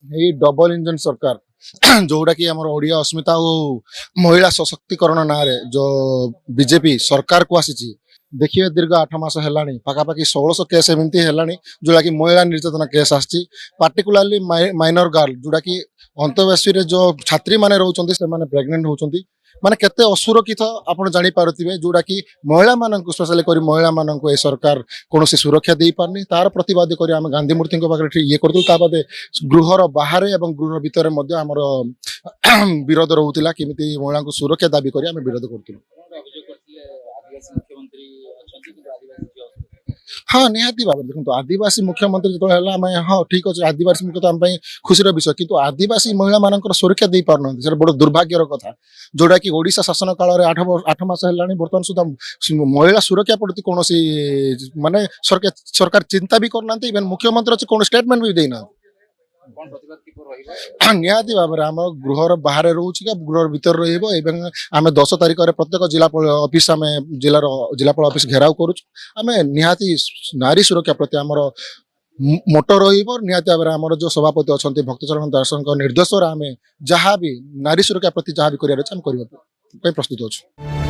यही double engine सरकार जोड़ा कि आम ओडिया अस्मिता और महिला सशक्तिकरण ना जो बीजेपी सरकार को आसी देखिए दीर्घ 8 मास है पाखापाखि 1600 केस एमती है जोड़ा कि महिला निर्यातना केस आसी पार्टिकुलाली माइनर गर्ल जोड़ा कि अंतर्वासी जो छात्री माने रोचंती से माने प्रेग्नेंट होचंती माने केते असुरक्षित आपण जानि पारुथिबे जोड़ा कि महिला माननकु स्पेशली करी महिला माननकु ए सरकार कोनोसी सुरक्षा देई पारनी तार प्रतिवाद करी हम गांधी मूर्ति पाखे ये करतु ता बादे गृहर बाहर एवं गृह भितर मध्य आमर विरोध रोला केमिति महिला को सुरक्षा दाबी करी आम विरोध करतु। हाँ निहाती भाव देखो आदिवासी मुख्यमंत्री जो हाँ ठीक अच्छे आदिवासी मुख्य आम खुशी विषय किंतु आदिवासी महिला मान सुरक्षा दे पारना से बड़ दुर्भाग्यर कथा जोड़ा कि ओडिशा शासन काल में 8 मास है बर्तमान सुधा महिला सुरक्षा प्रति कौन माने सरकार चिंता भी करना इवन मुख्यमंत्री अच्छे कौन स्टेटमेंट भी देना निहाती भाव में आम गृहर बाहर रोचे गृह भीतर रम 10 तारिख में प्रत्येक जिलापाल ऑफिस आम जिलापाल ऑफिस घेराव करें निहाती नारी सुरक्षा प्रति आमर मोटो निहाती भाव में आमर जो सभापति अच्छा भक्तचरण दास निर्देश आम जहाँ भी नारी सुरक्षा प्रति जहाँ भी कर प्रस्तुत अच्छे।